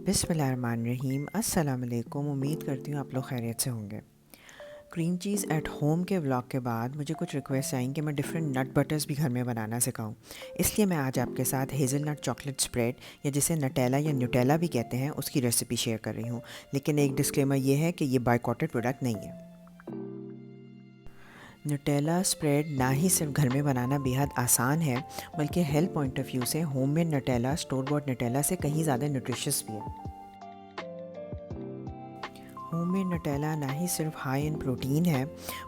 बिस्मिल्लाहिर्रहमानिर्रहीम। अस्सलाम वालेकुम। उम्मीद करती हूँ आप लोग खैरियत से होंगे। क्रीम चीज़ एट होम के व्लॉग के बाद मुझे कुछ रिक्वेस्ट आई कि मैं डिफरेंट नट बटर्स भी घर में बनाना सिखाऊं। इसलिए मैं आज आपके साथ हेज़लनट चॉकलेट स्प्रेड या जिसे नटेला या न्यूटेला भी कहते हैं उसकी रेसिपी शेयर कर रही हूँ। लेकिन एक डिस्क्लेमर ये है कि ये बायकॉटेड प्रोडक्ट नहीं है। न्यूटेला स्प्रेड ना ही सिर्फ घर में बनाना बेहद आसान है, बल्कि हेल्थ पॉइंट ऑफ व्यू से homemade Nutella store bought Nutella से कहीं ज़्यादा न्यूट्रिशियस भी है। होममेड नटेला ना ही सिर्फ हाई इन प्रोटीन है,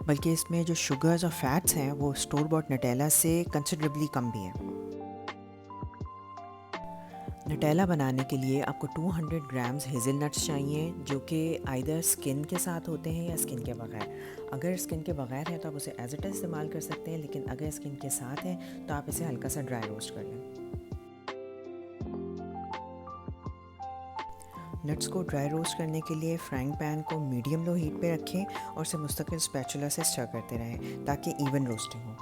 बल्कि इसमें जो शुगर्स और फैट्स हैं वो स्टोर बॉट नटेला से कंसिडरेबली कम भी हैं। नटेला बनाने के लिए आपको 200 ग्राम्स हेज़लनट्स चाहिए, जो कि आइदर स्किन के साथ होते हैं या स्किन के बगैर। अगर स्किन के बगैर है तो आप उसे एज इट इस्तेमाल कर सकते हैं, लेकिन अगर स्किन के साथ है तो आप इसे हल्का सा ड्राई रोस्ट कर लें। नट्स को ड्राई रोस्ट करने के लिए फ्राइंग पैन को मीडियम लो हीट पे रखें और इसे मुस्तकिल स्पैचुला से स्टर करते रहें ताकि इवन रोस्टिंग हो।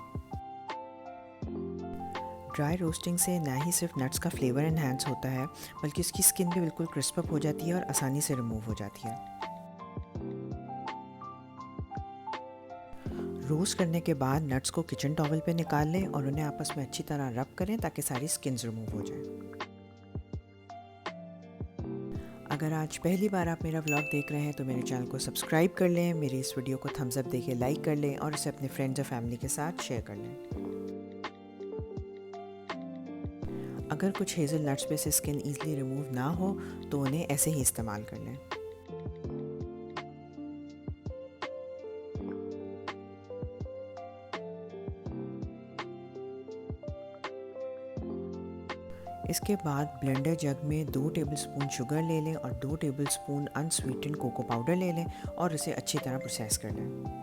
ड्राई रोस्टिंग से ना ही सिर्फ नट्स का फ्लेवर इन्हांस होता है, बल्कि उसकी स्किन भी बिल्कुल क्रिस्प अप हो जाती है और आसानी से रिमूव हो जाती है। रोस्ट करने के बाद नट्स को किचन टॉवल पे निकाल लें और उन्हें आपस में अच्छी तरह रब करें ताकि सारी स्किन्स रिमूव हो जाए। अगर आज पहली बार आप मेरा व्लॉग देख रहे हैं तो मेरे चैनल को सब्सक्राइब कर लें, मेरे इस वीडियो को थम्स अप देके लाइक कर लें और इसे अपने फ्रेंड्स और फैमिली के साथ शेयर कर लें। अगर कुछ हेज़ल नट्स पे से स्किन ईज़िली रिमूव ना हो तो उन्हें ऐसे ही इस्तेमाल कर लें। इसके बाद ब्लेंडर जग में 2 टेबलस्पून शुगर ले लें और 2 टेबलस्पून अनस्वीटेंड कोको पाउडर ले लें और इसे अच्छी तरह प्रोसेस कर लें।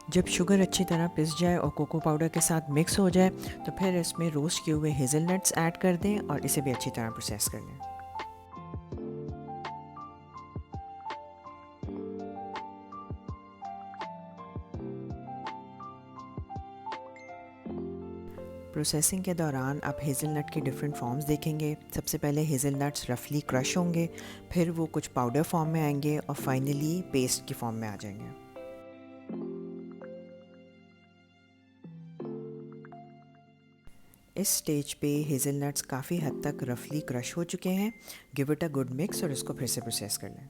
जब शुगर अच्छी तरह पिस जाए और कोको पाउडर के साथ मिक्स हो जाए तो फिर इसमें रोस्ट किए हुए हेज़लनट्स ऐड कर दें और इसे भी अच्छी तरह प्रोसेस कर लें। प्रोसेसिंग के दौरान आप हेज़लनट के डिफरेंट फॉर्म्स देखेंगे। सबसे पहले हेज़लनट्स रफली क्रश होंगे, फिर वो कुछ पाउडर फॉर्म में आएंगे और फाइनली पेस्ट की फॉर्म में आ जाएंगे। इस स्टेज पे हेज़लनट्स काफ़ी हद तक रफली क्रश हो चुके हैं। Give it a good mix और इसको फिर से प्रोसेस कर लें।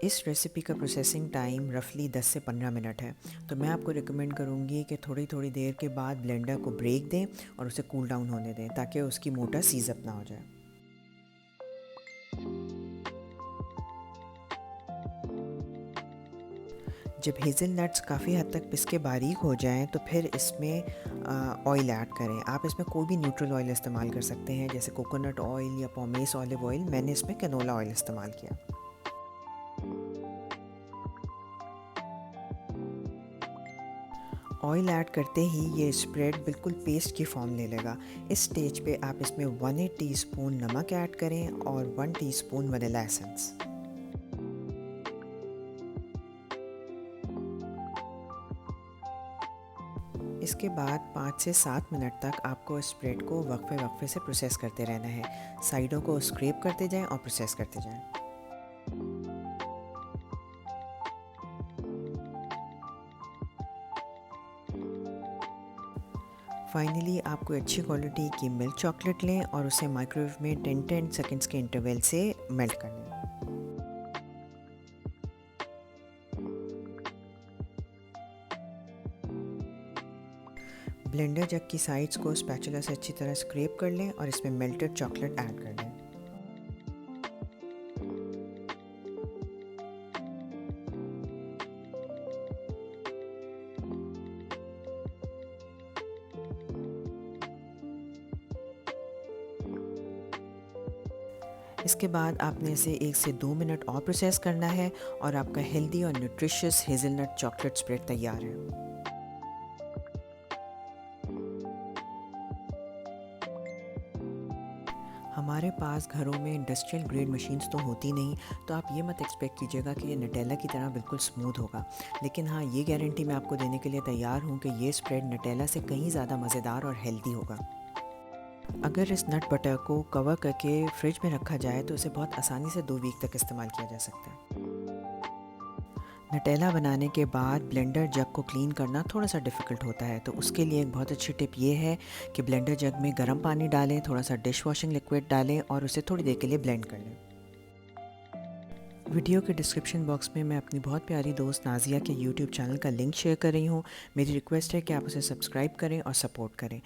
इस रेसिपी का प्रोसेसिंग टाइम रफली 10 से 15 मिनट है, तो मैं आपको रिकमेंड करूँगी कि थोड़ी थोड़ी देर के बाद ब्लेंडर को ब्रेक दें और उसे कूल डाउन होने दें ताकि उसकी मोटर सीज़ अप ना हो जाए। जब हेज़लनट्स काफ़ी हद तक पिस के बारीक हो जाएं तो फिर इसमें ऑयल ऐड करें। आप इसमें कोई भी न्यूट्रल ऑयल इस्तेमाल कर सकते हैं, जैसे कोकोनट ऑयल या पॉमेस ऑलिव ऑयल। मैंने इसमें कैनोला ऑयल इस्तेमाल किया। ऑयल ऐड करते ही ये स्प्रेड बिल्कुल पेस्ट की फॉर्म ले लेगा। इस स्टेज पे आप इसमें 1/8 टीस्पून नमक ऐड करें और 1 टीस्पून वनीला एसेंस। इसके बाद 5 से 7 मिनट तक आपको स्प्रेड को वक्फे वक्फे से प्रोसेस करते रहना है। साइडों को स्क्रैप करते जाएं और प्रोसेस करते जाएं। फाइनली आप कोई अच्छी क्वालिटी की मिल्क चॉकलेट लें और उसे माइक्रोवेव में 10 सेकंड्स के इंटरवल से मेल्ट कर लें। ब्लेंडर जग की साइड्स को स्पैचुला से अच्छी तरह स्क्रैप कर लें और इसमें मेल्टेड चॉकलेट ऐड कर लें। इसके बाद आपने इसे 1 से 2 मिनट और प्रोसेस करना है और आपका हेल्दी और न्यूट्रिशियस हेज़लनट चॉकलेट स्प्रेड तैयार है। हमारे पास घरों में इंडस्ट्रियल ग्रेड मशीन्स तो होती नहीं, तो आप ये मत एक्सपेक्ट कीजिएगा कि ये नटेला की तरह बिल्कुल स्मूथ होगा। लेकिन हाँ, ये गारंटी मैं आपको देने के लिए तैयार हूँ कि ये स्प्रेड नटेला से कहीं ज़्यादा मज़ेदार और हेल्दी होगा। अगर इस नट बटर को कवर करके फ्रिज में रखा जाए तो इसे बहुत आसानी से 2 वीक तक इस्तेमाल किया जा सकता है। नटेला बनाने के बाद ब्लेंडर जग को क्लीन करना थोड़ा सा डिफ़िकल्ट होता है, तो उसके लिए एक बहुत अच्छी टिप ये है कि ब्लेंडर जग में गर्म पानी डालें, थोड़ा सा डिश वॉशिंग लिक्विड डालें और उसे थोड़ी देर के लिए ब्लेंड कर लें। वीडियो के डिस्क्रिप्शन बॉक्स में मैं अपनी बहुत प्यारी दोस्त नाज़िया के यूट्यूब चैनल का लिंक शेयर कर रही हूँ। मेरी रिक्वेस्ट है कि आप उसे सब्सक्राइब करें और सपोर्ट करें।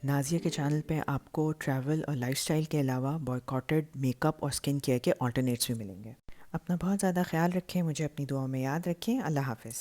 नाज़िया के चैनल पे आपको ट्रैवल और लाइफस्टाइल के अलावा बॉयकॉटेड मेकअप और स्किन केयर के ऑल्टरनेट्स भी मिलेंगे। अपना बहुत ज़्यादा ख्याल रखें, मुझे अपनी दुआओं में याद रखें। अल्लाह हाफ़िज़।